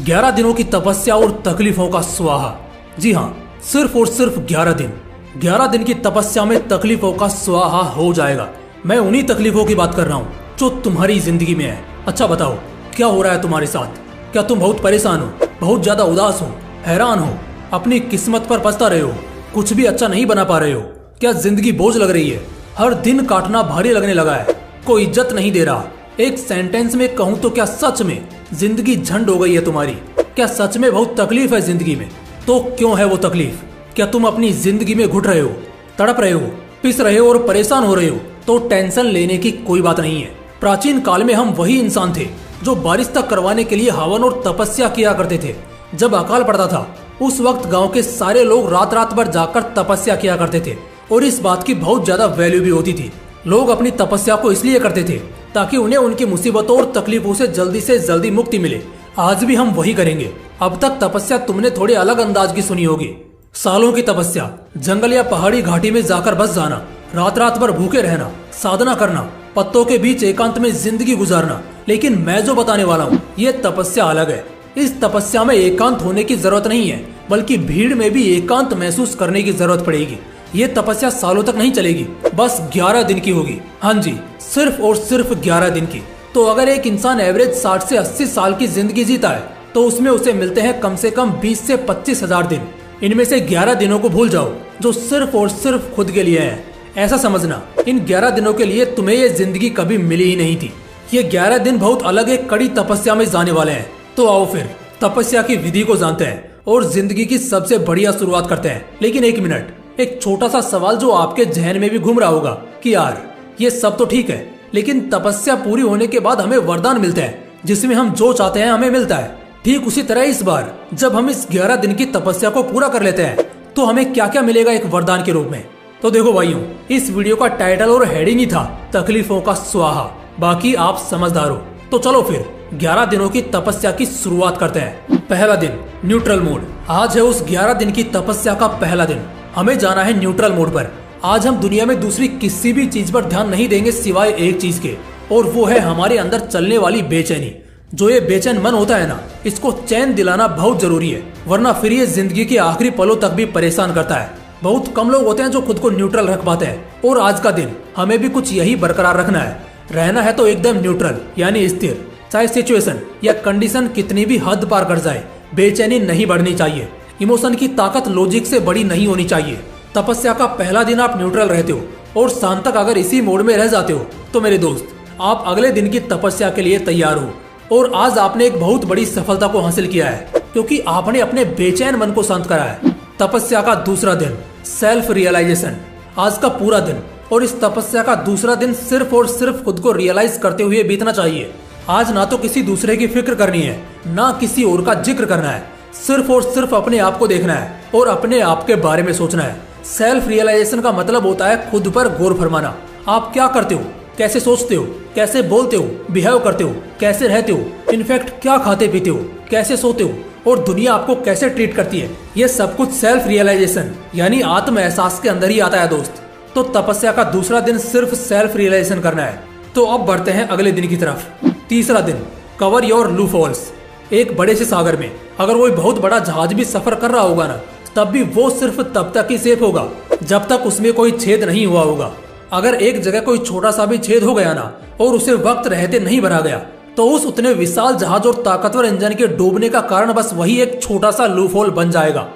11 दिनों की तपस्या और तकलीफों का स्वाहा। जी हाँ, सिर्फ और सिर्फ 11 दिन। 11 दिन की तपस्या में तकलीफों का स्वाहा हो जाएगा। मैं उन्हीं तकलीफों की बात कर रहा हूँ जो तुम्हारी जिंदगी में है। अच्छा बताओ, क्या हो रहा है तुम्हारे साथ? क्या तुम बहुत परेशान हो, बहुत ज्यादा उदास हो, हैरान हो, अपनी किस्मत पर पछता रहे हो, कुछ भी अच्छा नहीं बना पा रहे हो? क्या जिंदगी बोझ लग रही है? हर दिन काटना भारी लगने लगा है, कोई इज्जत नहीं दे रहा? एक सेंटेंस में कहूँ तो क्या सच में जिंदगी झंड हो गई है तुम्हारी? क्या सच में बहुत तकलीफ है जिंदगी में? तो क्यों है वो तकलीफ? क्या तुम अपनी जिंदगी में घुट रहे हो, तड़प रहे हो, पिस रहे हो और परेशान हो रहे हो? तो टेंशन लेने की कोई बात नहीं है। प्राचीन काल में हम वही इंसान थे जो बारिश तक करवाने के लिए हवन और तपस्या किया करते थे। जब अकाल पड़ता था उस वक्त गांव के सारे लोग रात रात भर जाकर तपस्या किया करते थे और इस बात की बहुत ज्यादा वैल्यू भी होती थी। लोग अपनी तपस्या को इसलिए करते थे ताकि उन्हें उनकी मुसीबतों और तकलीफों से जल्दी मुक्ति मिले। आज भी हम वही करेंगे। अब तक तपस्या तुमने थोड़े अलग अंदाज की सुनी होगी। सालों की तपस्या, जंगल या पहाड़ी घाटी में जाकर बस जाना, रात रात भर भूखे रहना, साधना करना, पत्तों के बीच एकांत में जिंदगी गुजारना। लेकिन मैं जो बताने वाला हूँ ये तपस्या अलग है। इस तपस्या में एकांत होने की जरूरत नहीं है, बल्कि भीड़ में भी एकांत महसूस करने की जरूरत पड़ेगी। ये तपस्या सालों तक नहीं चलेगी, बस 11 दिन की होगी। हाँ जी, सिर्फ और सिर्फ 11 दिन की। तो अगर एक इंसान एवरेज 60 से 80 साल की जिंदगी जीता है तो उसमें उसे मिलते हैं कम से कम 20 से 25 हजार दिन। इनमें से 11 दिनों को भूल जाओ जो सिर्फ और सिर्फ खुद के लिए है। ऐसा समझना, इन 11 दिनों के लिए तुम्हें ये जिंदगी कभी मिली ही नहीं थी। ये 11 दिन बहुत अलग एक कड़ी तपस्या में जाने वाले हैं। तो आओ फिर तपस्या की विधि को जानते हैं और जिंदगी की सबसे बढ़िया शुरुआत करते हैं। लेकिन एक मिनट, एक छोटा सा सवाल जो आपके जहन में भी घूम रहा होगा कि यार ये सब तो ठीक है, लेकिन तपस्या पूरी होने के बाद हमें वरदान मिलता है जिसमें हम जो चाहते हैं हमें मिलता है। ठीक उसी तरह इस बार जब हम इस 11 दिन की तपस्या को पूरा कर लेते हैं तो हमें क्या क्या मिलेगा एक वरदान के रूप में? तो देखो भाइयों, इस वीडियो का टाइटल और हेडिंग ही था तकलीफों का स्वाहा। बाकी आप समझदार हो। तो चलो फिर 11 दिनों की तपस्या की शुरुआत करते हैं। पहला दिन, न्यूट्रल मोड। आज है उस 11 दिन की तपस्या का पहला दिन। हमें जाना है न्यूट्रल मोड पर। आज हम दुनिया में दूसरी किसी भी चीज पर ध्यान नहीं देंगे सिवाय एक चीज के, और वो है हमारे अंदर चलने वाली बेचैनी। जो ये बेचैन मन होता है ना, इसको चैन दिलाना बहुत जरूरी है, वरना फिर ये जिंदगी के आखिरी पलों तक भी परेशान करता है। बहुत कम लोग होते हैं जो खुद को न्यूट्रल रख पाते हैं, और आज का दिन हमें भी कुछ यही बरकरार रखना है। रहना है तो एकदम न्यूट्रल यानी स्थिर। चाहे सिचुएशन या कंडीशन कितनी भी हद पार कर जाए, बेचैनी नहीं बढ़नी चाहिए। इमोशन की ताकत लॉजिक से बड़ी नहीं होनी चाहिए। तपस्या का पहला दिन आप न्यूट्रल रहते हो और शाम तक अगर इसी मोड में रह जाते हो तो मेरे दोस्त, आप अगले दिन की तपस्या के लिए तैयार हो। और आज आपने एक बहुत बड़ी सफलता को हासिल किया है, क्योंकि आपने अपने बेचैन मन को शांत करा है। तपस्या का दूसरा दिन, सेल्फ रियलाइजेशन। आज का पूरा दिन और इस तपस्या का दूसरा दिन सिर्फ और सिर्फ खुद को रियलाइज करते हुए बीतना चाहिए। आज ना तो किसी दूसरे की फिक्र करनी है, ना किसी और का जिक्र करना है। सिर्फ और सिर्फ अपने आप को देखना है और अपने आप के बारे में सोचना है। सेल्फ रियलाइजेशन का मतलब होता है खुद पर गौर फरमाना। आप क्या करते हो, कैसे सोचते हो, कैसे बोलते हो, बिहेव करते हो, कैसे रहते हो, इनफैक्ट क्या खाते पीते हो, कैसे सोते हो, और दुनिया आपको कैसे ट्रीट करती है। ये सब कुछ सेल्फ रियलाइजेशन यानी आत्म एहसास के अंदर ही आता है दोस्त। तो तपस्या का दूसरा दिन सिर्फ सेल्फ रियलाइजेशन करना है। तो अब बढ़ते हैं अगले दिन की तरफ। तीसरा दिन, कवर योर लूपहोल्स। एक बड़े से सागर में अगर कोई बहुत बड़ा जहाज भी सफर कर रहा होगा ना, तब भी वो सिर्फ तब तक ही सेफ होगा जब तक उसमें कोई छेद नहीं हुआ होगा। अगर एक जगह कोई छोटा सा भी छेद हो गया ना और उसे वक्त रहते नहीं भरा गया, तो उस उतने विशाल जहाज और ताकतवर इंजन के डूबने का कारण बस वही एक छोटा सा लूप होल बन जाएगा।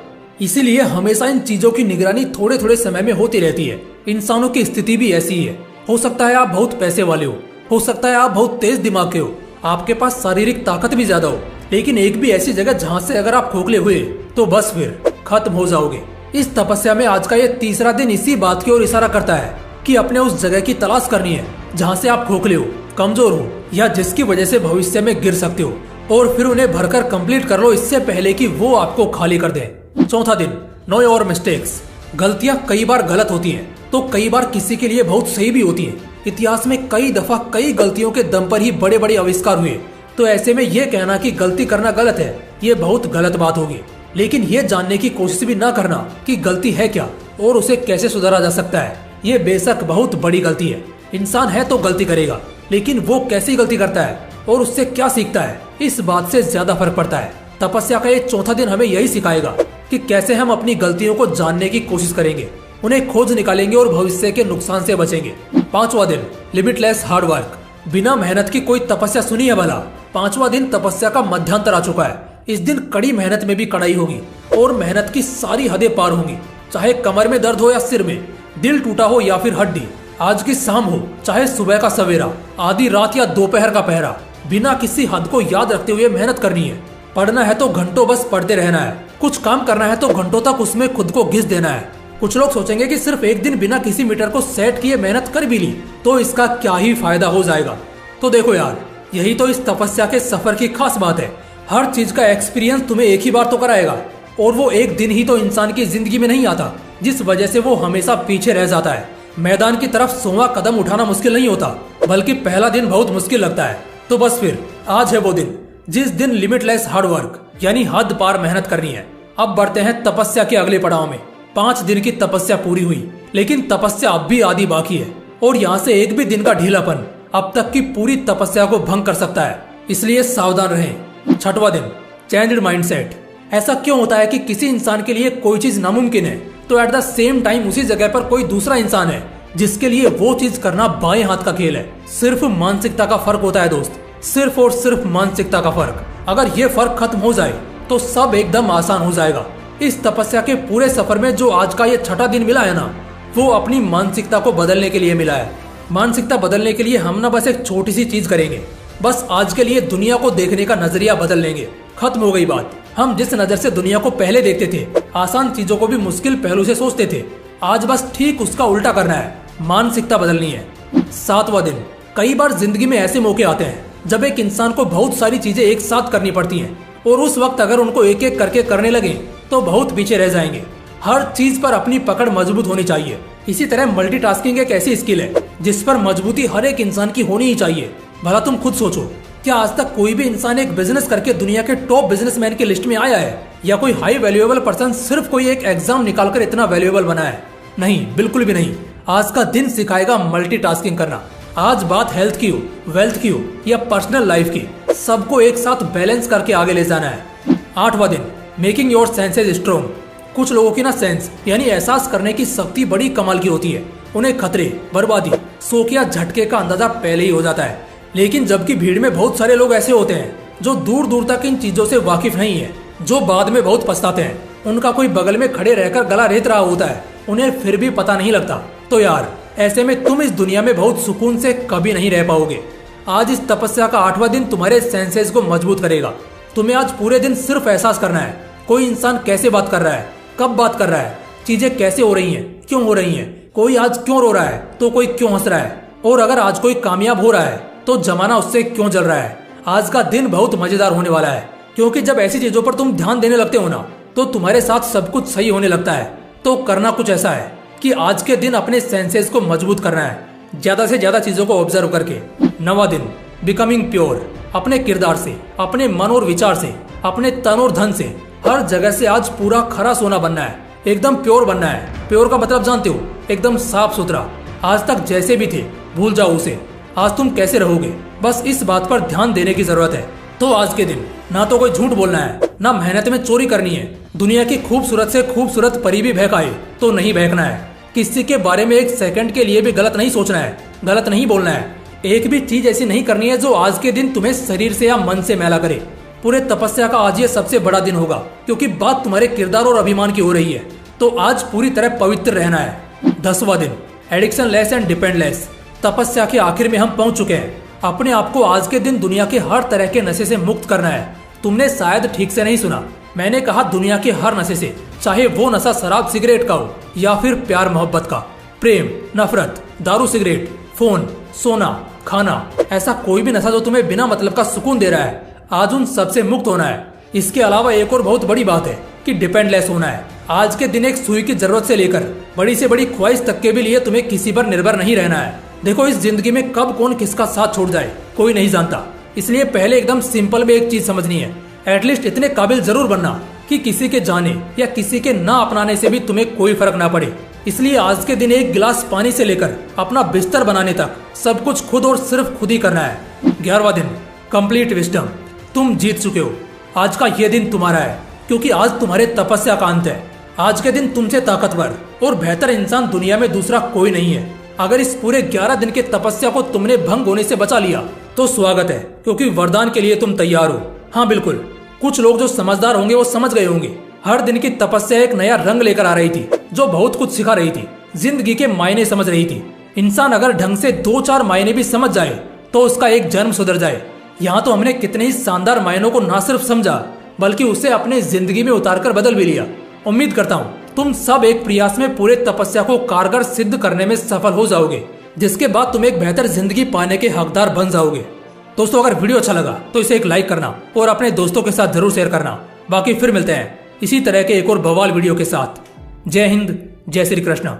इसीलिए हमेशा इन चीजों की निगरानी थोड़े थोड़े समय में होती रहती है। इंसानों की स्थिति भी ऐसी ही है। हो सकता है आप बहुत पैसे वाले हो सकता है आप बहुत तेज दिमाग के हो, आपके पास शारीरिक ताकत भी ज्यादा हो, लेकिन एक भी ऐसी जगह जहाँ से अगर आप खोखले हुए तो बस फिर खत्म हो जाओगे। इस तपस्या में आज का ये तीसरा दिन इसी बात की ओर इशारा करता है कि अपने उस जगह की तलाश करनी है जहाँ से आप खोखले हो, कमजोर हो, या जिसकी वजह से भविष्य में गिर सकते हो, और फिर उन्हें भरकर कंप्लीट कर लो इससे पहले कि वो आपको खाली कर दे। चौथा दिन, नो योर मिस्टेक्स। गलतियां कई बार गलत होती हैं तो कई बार किसी के लिए बहुत सही भी होती हैं। इतिहास में कई दफा कई गलतियों के दम पर ही बड़े बड़े आविष्कार हुए। तो ऐसे में ये कहना कि गलती करना गलत है, ये बहुत गलत बात होगी। लेकिन ये जानने की कोशिश भी ना करना कि गलती है क्या और उसे कैसे सुधारा जा सकता है, ये बेशक बहुत बड़ी गलती है। इंसान है तो गलती करेगा, लेकिन वो कैसी गलती करता है और उससे क्या सीखता है, इस बात से ज्यादा फर्क पड़ता है। तपस्या का ये चौथा दिन हमें यही सिखाएगा कि कैसे हम अपनी गलतियों को जानने की कोशिश करेंगे, उन्हें खोज निकालेंगे और भविष्य के नुकसान से बचेंगे। 5वां दिन लिमिटलेस हार्ड वर्क। बिना मेहनत की कोई तपस्या सुनी है भला? 5वां दिन तपस्या का मध्यांतर आ चुका है। इस दिन कड़ी मेहनत में भी कड़ाई होगी और मेहनत की सारी हदें पार होंगी। चाहे कमर में दर्द हो या सिर में, दिल टूटा हो या फिर हड्डी, आज की शाम हो चाहे सुबह का सवेरा, आधी रात या दोपहर का पहरा, बिना किसी हद को याद रखते हुए मेहनत करनी है। पढ़ना है तो घंटों बस पढ़ते रहना है, कुछ काम करना है तो घंटों तक उसमें खुद को घिस देना है। कुछ लोग सोचेंगे कि सिर्फ एक दिन बिना किसी मीटर को सेट किए मेहनत कर भी ली तो इसका क्या ही फायदा हो जाएगा। तो देखो यार, यही तो इस तपस्या के सफर की खास बात है। हर चीज का एक्सपीरियंस तुम्हें एक ही बार तो कराएगा, और वो एक दिन ही तो इंसान की जिंदगी में नहीं आता जिस वजह से वो हमेशा पीछे रह जाता है। मैदान की तरफ 100वां कदम उठाना मुश्किल नहीं होता, बल्कि पहला दिन बहुत मुश्किल लगता है। तो बस फिर आज है वो दिन जिस दिन लिमिटलेस हार्ड वर्क यानी हद पार मेहनत करनी है। अब बढ़ते हैं तपस्या के अगले पड़ाव में। 5 दिन की तपस्या पूरी हुई, लेकिन तपस्या अब भी आधी बाकी है, और यहाँ से एक भी दिन का ढीलापन अब तक की पूरी तपस्या को भंग कर सकता है, इसलिए सावधान रहें। 6वां दिन चेंज्ड माइंडसेट। ऐसा क्यों होता है कि किसी इंसान के लिए कोई चीज नामुमकिन है तो एट द सेम टाइम उसी जगह पर कोई दूसरा इंसान है जिसके लिए वो चीज करना बाएं हाथ का खेल है। सिर्फ मानसिकता का फर्क होता है दोस्त, सिर्फ और सिर्फ मानसिकता का फर्क। अगर ये फर्क खत्म हो जाए तो सब एकदम आसान हो जाएगा। इस तपस्या के पूरे सफर में जो आज का ये 6ठा दिन मिला है ना, वो अपनी मानसिकता को बदलने के लिए मिला है। मानसिकता बदलने के लिए हम ना बस एक छोटी सी चीज करेंगे, बस आज के लिए दुनिया को देखने का नजरिया बदल लेंगे। खत्म हो गई बात। हम जिस नजर से दुनिया को पहले देखते थे, आसान चीजों को भी मुश्किल पहलू से सोचते थे, आज बस ठीक उसका उल्टा करना है, मानसिकता बदलनी है। 7वां दिन। कई बार जिंदगी में ऐसे मौके आते हैं जब एक इंसान को बहुत सारी चीजें एक साथ करनी पड़ती हैं, और उस वक्त अगर उनको एक एक करके करने लगे तो बहुत पीछे रह जाएंगे। हर चीज पर अपनी पकड़ मजबूत होनी चाहिए। इसी तरह मल्टीटास्किंग एक ऐसी स्किल है जिस पर मजबूती हर एक इंसान की होनी ही चाहिए। भला तुम खुद सोचो, क्या आज तक कोई भी इंसान एक बिजनेस करके दुनिया के टॉप बिजनेसमैन की लिस्ट में आया है? या कोई हाई वैल्यूएबल पर्सन सिर्फ कोई एक एग्जाम निकालकर इतना वैल्यूएबल बना है? नहीं, बिल्कुल भी नहीं। आज का दिन सिखाएगा मल्टीटास्किंग करना। आज बात हेल्थ की हो, वेल्थ की हो या पर्सनल लाइफ की, सबको एक साथ बैलेंस करके आगे ले जाना है। 8वां दिन मेकिंग योर सेंसेस स्ट्रॉन्ग। कुछ लोगों की ना सेंस यानी एहसास करने की शक्ति बड़ी कमाल की होती है। उन्हें खतरे, बर्बादी, शोक या झटके का अंदाजा पहले ही हो जाता है। लेकिन जबकि भीड़ में बहुत सारे लोग ऐसे होते हैं जो दूर दूर तक इन चीजों से वाकिफ नहीं है, जो बाद में बहुत पछताते हैं। उनका कोई बगल में खड़े रहकर गला रेत रहा होता है, उन्हें फिर भी पता नहीं लगता। तो यार, ऐसे में तुम इस दुनिया में बहुत सुकून से कभी नहीं रह पाओगे। आज इस तपस्या का 8वां दिन तुम्हारे सेंसेस को मजबूत करेगा। तुम्हें आज पूरे दिन सिर्फ एहसास करना है, कोई इंसान कैसे बात कर रहा है, कब बात कर रहा है, चीजें कैसे हो रही हैं, क्यों हो रही हैं, कोई आज क्यों रो रहा है तो कोई क्यों हंस रहा है, और अगर आज कोई कामयाब हो रहा है तो जमाना उससे क्यों जल रहा है। आज का दिन बहुत मजेदार होने वाला है, क्योंकि जब ऐसी चीजों पर तुम ध्यान देने लगते हो ना, तो तुम्हारे साथ सब कुछ सही होने लगता है। तो करना कुछ ऐसा है कि आज के दिन अपने सेंसेस को मजबूत करना है, ज्यादा से ज्यादा चीजों को ऑब्जर्व करके। 9वां दिन बिकमिंग प्योर। अपने किरदार से, अपने मन और विचार से, अपने तन और धन से, हर जगह से आज पूरा खरा सोना बनना है, एकदम प्योर बनना है। प्योर का मतलब जानते हो, एकदम साफ सुथरा। आज तक जैसे भी थे भूल जाओ उसे। आज तुम कैसे रहोगे, बस इस बात पर ध्यान देने की जरूरत है। तो आज के दिन ना तो कोई झूठ बोलना है, ना मेहनत में चोरी करनी है। दुनिया की खूबसूरत से खूबसूरत परी भी बहकाए तो नहीं बहकना है। किसी के बारे में एक सेकंड के लिए भी गलत नहीं सोचना है, गलत नहीं बोलना है। एक भी चीज ऐसी नहीं करनी है जो आज के दिन तुम्हें शरीर से या मन से मैला करे। पूरे तपस्या का आज ये सबसे बड़ा दिन होगा, क्योंकि बात तुम्हारे किरदार और अभिमान की हो रही है। तो आज पूरी तरह पवित्र रहना है। 10वां दिन एडिक्शन लेस एंड डिपेंडलेस। तपस्या के आखिर में हम पहुंच चुके हैं। अपने आप को आज के दिन दुनिया के हर तरह के नशे से मुक्त करना है। तुमने शायद ठीक से नहीं सुना, मैंने कहा दुनिया के हर नशे से, चाहे वो नशा शराब सिगरेट का हो या फिर प्यार मोहब्बत का, प्रेम, नफरत, दारू, सिगरेट, फोन, सोना, खाना, ऐसा कोई भी नशा जो तुम्हें बिना मतलब का सुकून दे रहा है, आज उन सबसे मुक्त होना है। इसके अलावा एक और बहुत बड़ी बात है कि डिपेंडलेस होना है। आज के दिन एक सुई की जरूरत से लेकर बड़ी से बड़ी ख्वाहिश तक के भी लिए तुम्हें किसी पर निर्भर नहीं रहना है। देखो, इस जिंदगी में कब कौन किसका साथ छोड़ जाए कोई नहीं जानता, इसलिए पहले एकदम सिंपल में एक चीज समझनी है, एटलीस्ट इतने काबिल जरूर बनना कि किसी के जाने या किसी के ना अपनाने से भी तुम्हें कोई फर्क ना पड़े। इसलिए आज के दिन एक गिलास पानी से लेकर अपना बिस्तर बनाने तक सब कुछ खुद और सिर्फ खुद ही करना है। 11वां दिन कंप्लीट विजडम। तुम जीत चुके हो। आज का ये दिन तुम्हारा है, क्योंकि आज तुम्हारे तपस्या का अंत है। आज के दिन तुमसे ताकतवर और बेहतर इंसान दुनिया में दूसरा कोई नहीं है। अगर इस पूरे 11 दिन के तपस्या को तुमने भंग होने से बचा लिया तो स्वागत है, क्योंकि वरदान के लिए तुम तैयार हो। हाँ बिल्कुल, कुछ लोग जो समझदार होंगे वो समझ गए होंगे। हर दिन की तपस्या एक नया रंग लेकर आ रही थी, जो बहुत कुछ सिखा रही थी, जिंदगी के मायने समझ रही थी। इंसान अगर ढंग से 2-4 मायने भी समझ जाए तो उसका एक जन्म सुधर जाए। यहाँ तो हमने कितने ही शानदार मायनों को न सिर्फ समझा बल्कि उसे अपने जिंदगी में उतारकर बदल भी लिया। उम्मीद करता हूँ तुम सब एक प्रयास में पूरे तपस्या को कारगर सिद्ध करने में सफल हो जाओगे, जिसके बाद तुम एक बेहतर जिंदगी पाने के हकदार बन जाओगे। दोस्तों, अगर वीडियो अच्छा लगा तो इसे एक लाइक करना और अपने दोस्तों के साथ जरूर शेयर करना। बाकी फिर मिलते हैं इसी तरह के एक और बवाल वीडियो के साथ। जय हिंद, जय श्री कृष्ण।